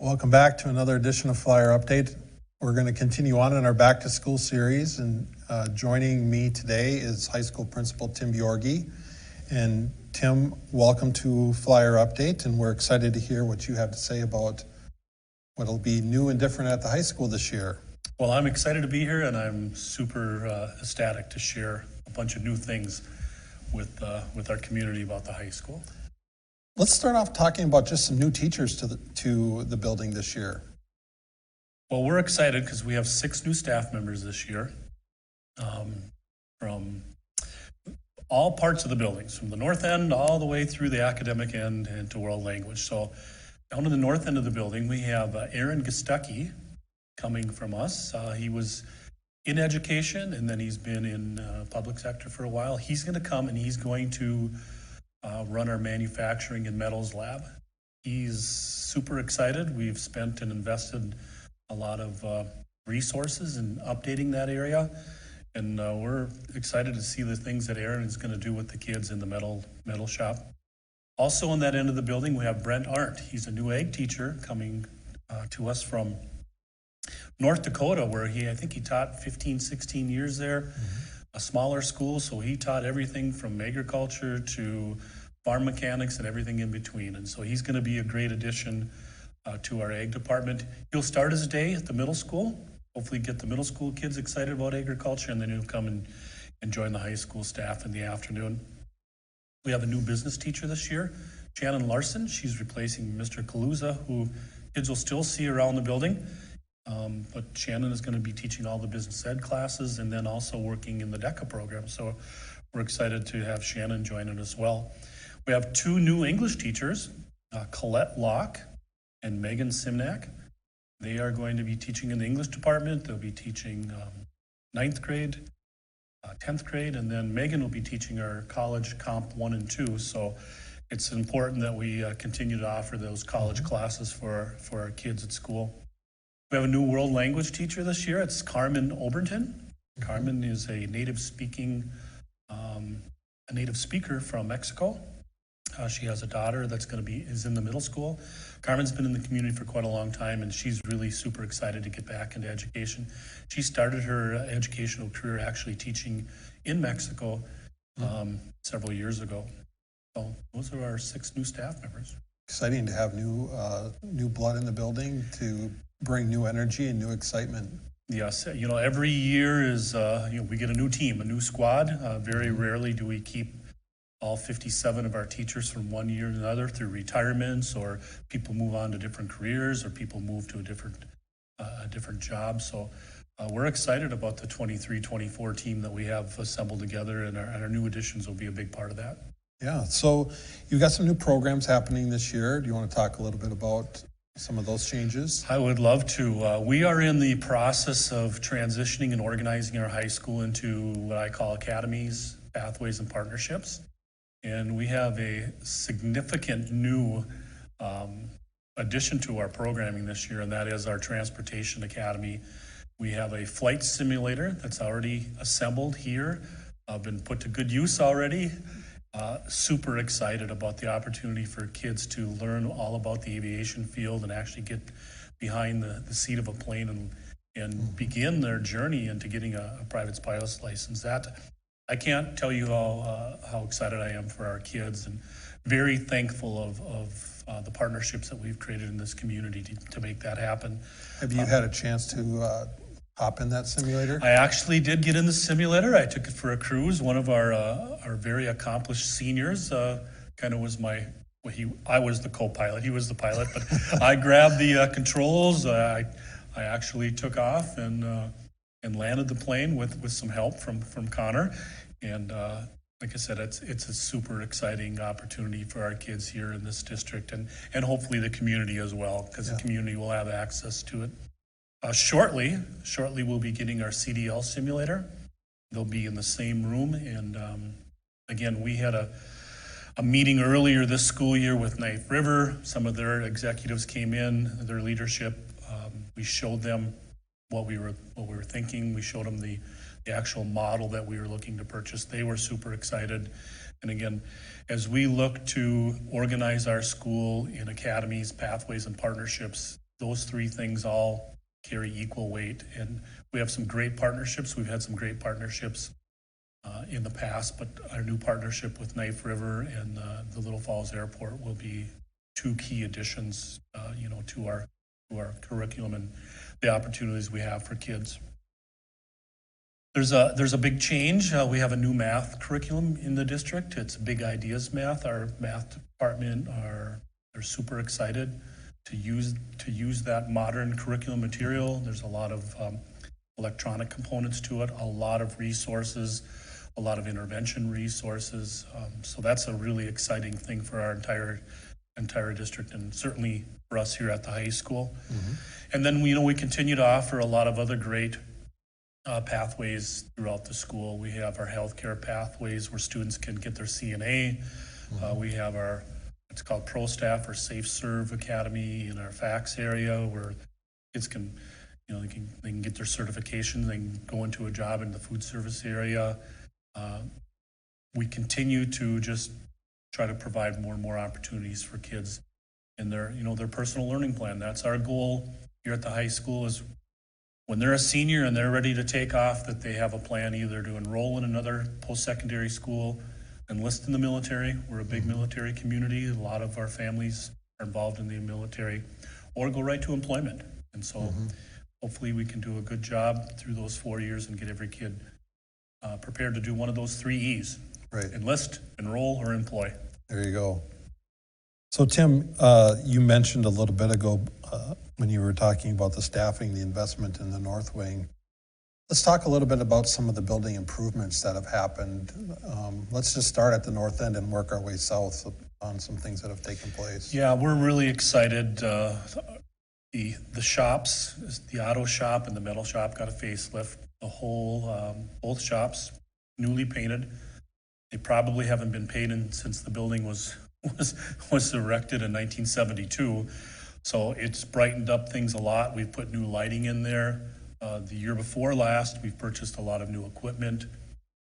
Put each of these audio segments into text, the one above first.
Welcome back to another edition of Flyer Update. We're going to continue on in our Back to School series, and joining me today is high school principal Tim Bjorge. And Tim, welcome to Flyer Update, and we're excited to hear what you have to say about what'll be new and different at the high school this year. Well, I'm excited to be here, and I'm super ecstatic to share a bunch of new things with our community about the high school. Let's start off talking about just some new teachers to the building this year. Well, we're excited because we have 6 new staff members this year from all parts of the buildings, from the north end all the way through the academic end and to world language. So down in the north end of the building, we have Aaron Gestucky coming from us. He was in education, and then he's been in public sector for a while. He's going to come and he's going to run our manufacturing and metals lab. He's super excited. We've spent and invested a lot of resources in updating that area, and we're excited to see the things that Aaron is going to do with the kids in the metal shop. Also on that end of the building, we have Brent Arndt. He's a new ag teacher coming to us from North Dakota, where I think he taught 15, 16 years there. A smaller school, so he taught everything from agriculture to farm mechanics and everything in between. And so he's going to be a great addition to our ag department. He'll start his day at the middle school, hopefully get the middle school kids excited about agriculture, and then he'll come and join the high school staff in the afternoon. We have a new business teacher this year, Shannon Larson. She's replacing Mr. Kaluza, who kids will still see around the building. But Shannon is going to be teaching all the business ed classes and then also working in the DECA program. So we're excited to have Shannon join it as well. We have 2 new English teachers, Colette Locke and Megan Simnak. They are going to be teaching in the English department. They'll be teaching 9th grade, 10th grade, and then Megan will be teaching our college comp 1 and 2. So it's important that we continue to offer those college classes for our kids at school. We have a new world language teacher this year. It's Carmen Oberton. Carmen is a native speaker from Mexico. She has a daughter that's is in the middle school. Carmen's been in the community for quite a long time, and she's really super excited to get back into education. She started her educational career actually teaching in Mexico several years ago. So those are our 6 new staff members. Exciting to have new blood in the building to bring new energy and new excitement. Yes, every year is, we get a new team, a new squad. Very rarely do we keep all 57 of our teachers from one year to another through retirements, or people move on to different careers, or people move to a different job. So we're excited about the 23-24 team that we have assembled together, and our new additions will be a big part of that. Yeah, so you've got some new programs happening this year. Do you want to talk a little bit about some of those changes? I would love to. We are in the process of transitioning and organizing our high school into what I call academies, pathways, and partnerships. And we have a significant new addition to our programming this year, and that is our transportation academy. We have a flight simulator that's already assembled here, been put to good use already. Super excited about the opportunity for kids to learn all about the aviation field and actually get behind the seat of a plane and begin their journey into getting a private pilot's license. That I can't tell you how excited I am for our kids, and very thankful of the partnerships that we've created in this community to make that happen. Have you had a chance to hop in that simulator? I actually did get in the simulator. I took it for a cruise. One of our very accomplished seniors kind of was I was the co-pilot. He was the pilot, but I grabbed the controls. I actually took off and landed the plane with some help from Connor. And like I said, it's a super exciting opportunity for our kids here in this district, and hopefully the community as well, because the community will have access to it. Shortly we'll be getting our CDL simulator. They'll be in the same room, and again, we had a meeting earlier this school year with Knife River. Some of their executives came in, their leadership. We showed them what we were thinking. We showed them the actual model that we were looking to purchase. They were super excited. And again, as we look to organize our school in academies, pathways, and partnerships, those three things all carry equal weight. And we have some great partnerships. We've had some great partnerships in the past, but our new partnership with Knife River and the Little Falls Airport will be two key additions, to our curriculum and the opportunities we have for kids. There's a big change. We have a new math curriculum in the district. It's Big Ideas Math. Our math department they're super excited to use that modern curriculum material. There's a lot of electronic components to it, a lot of resources, a lot of intervention resources. So that's a really exciting thing for our entire district, and certainly for us here at the high school. Mm-hmm. And then we continue to offer a lot of other great pathways throughout the school. We have our healthcare pathways where students can get their CNA. Mm-hmm. We have it's called Pro Staff or Safe Serve Academy in our FACS area where kids can, they can get their certification. They can go into a job in the food service area. We continue to just try to provide more and more opportunities for kids in their personal learning plan. That's our goal here at the high school, is when they're a senior and they're ready to take off, that they have a plan either to enroll in another post-secondary school, enlist in the military. We're a big military community. A lot of our families are involved in the military, or go right to employment. And so hopefully we can do a good job through those 4 years and get every kid prepared to do one of those 3 E's. Right. Enlist, enroll, or employ. There you go. So Tim, you mentioned a little bit ago when you were talking about the staffing, the investment in the North Wing. Let's talk a little bit about some of the building improvements that have happened. Let's just start at the north end and work our way south on some things that have taken place. Yeah, we're really excited. The shops, the auto shop and the metal shop got a facelift. Both shops newly painted. They probably haven't been painted since the building was erected in 1972. So it's brightened up things a lot. We've put new lighting in there. The year before last, we've purchased a lot of new equipment.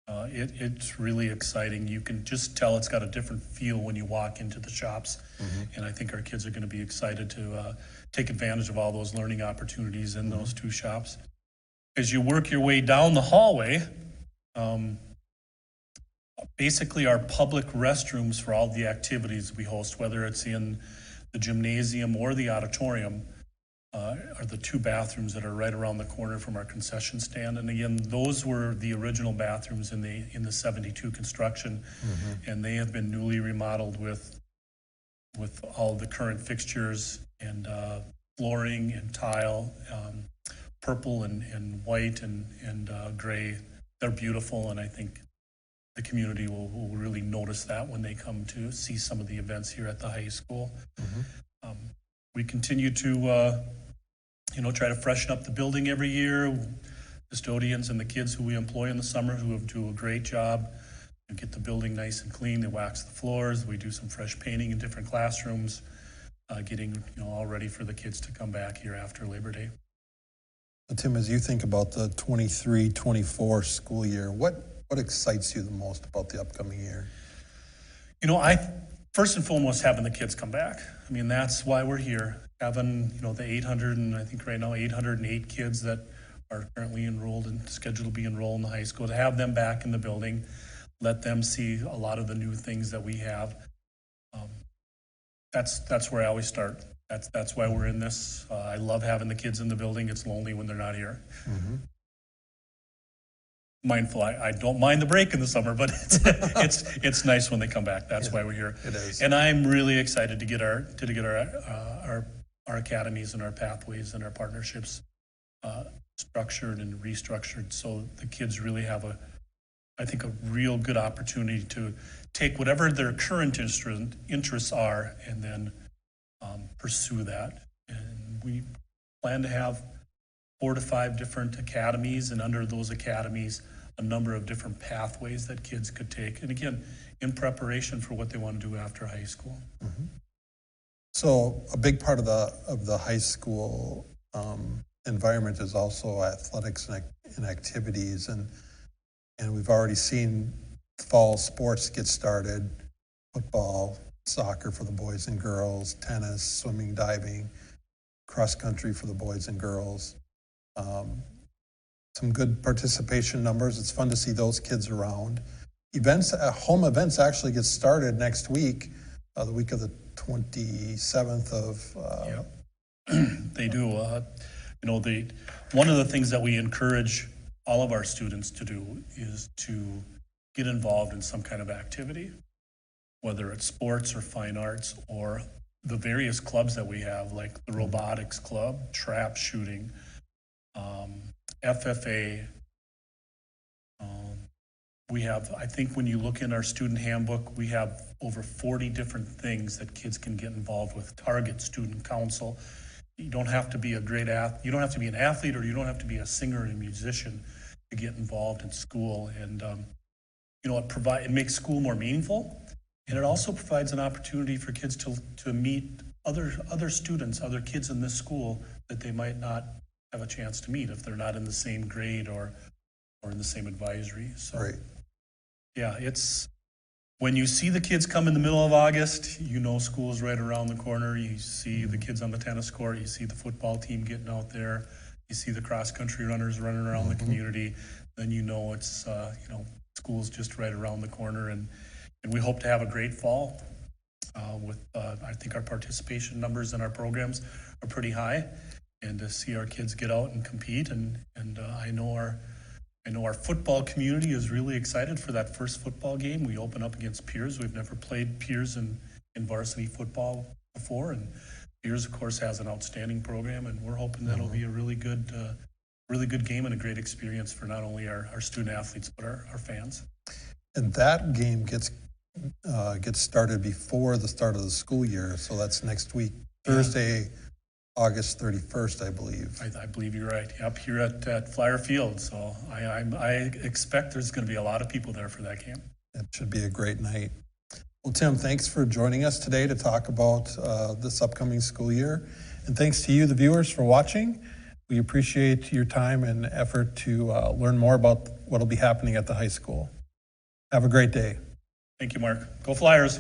It's really exciting. You can just tell it's got a different feel when you walk into the shops. Mm-hmm. And I think our kids are going to be excited to take advantage of all those learning opportunities in those two shops. As you work your way down the hallway, basically our public restrooms for all the activities we host, whether it's in the gymnasium or the auditorium, are the two bathrooms that are right around the corner from our concession stand. And again, those were the original bathrooms in the 72 construction, and they have been newly remodeled with all the current fixtures and flooring and tile, purple and white and gray. They're beautiful, and I think the community will really notice that when they come to see some of the events here at the high school. We continue to try to freshen up the building every year. Custodians and the kids who we employ in the summer who do a great job and get the building nice and clean. They wax the floors. We do some fresh painting in different classrooms, getting all ready for the kids to come back here after Labor Day. Tim, as you think about the 23-24 school year, what excites you the most about the upcoming year? First and foremost, having the kids come back. I mean, that's why we're here. Having, the 800 and I think right now 808 kids that are currently enrolled and scheduled to be enrolled in the high school, to have them back in the building, let them see a lot of the new things that we have. That's where I always start. That's why we're in this. I love having the kids in the building. It's lonely when they're not here. Mindful, I don't mind the break in the summer, but it's nice when they come back. That's why we're here. It is. And I'm really excited to get our academies and our pathways and our partnerships structured and restructured, so the kids really have a real good opportunity to take whatever their current interests are and then pursue that. And we plan to have 4 to 5 different academies, and under those academies, a number of different pathways that kids could take. And again, in preparation for what they want to do after high school. So a big part of the high school environment is also athletics and activities, and we've already seen fall sports get started: football, soccer for the boys and girls, tennis, swimming, diving, cross country for the boys and girls. Some good participation numbers. It's fun to see those kids around. Home events actually get started next week, the week of the 27th of. Yep. They do. One of the things that we encourage all of our students to do is to get involved in some kind of activity, whether it's sports or fine arts or the various clubs that we have, like the robotics club, trap shooting, FFA. We have, I think when you look in our student handbook, we have over 40 different things that kids can get involved with. Target Student Council. You don't have to be you don't have to be an athlete, or you don't have to be a singer or a musician to get involved in school. And it makes school more meaningful, and it also provides an opportunity for kids to meet other students, other kids in this school that they might not have a chance to meet if they're not in the same grade or in the same advisory. So, right. Yeah, when you see the kids come in the middle of August, school's right around the corner. You see the kids on the tennis court, you see the football team getting out there, you see the cross-country runners running around the community, then it's, school's just right around the corner. And we hope to have a great fall I think our participation numbers in our programs are pretty high, and to see our kids get out and compete. And I know our football community is really excited for that first football game. We open up against Piers. We've never played Piers in varsity football before, and Piers, of course, has an outstanding program, and we're hoping that'll be a really good game and a great experience for not only our student athletes but our fans. And that game gets started before the start of the school year, so that's next week, Thursday, August 31st, I believe. I believe you're right. Up here at Flyer Field. So I expect there's going to be a lot of people there for that game. It should be a great night. Well, Tim, thanks for joining us today to talk about this upcoming school year. And thanks to you, the viewers, for watching. We appreciate your time and effort to learn more about what will be happening at the high school. Have a great day. Thank you, Mark. Go Flyers.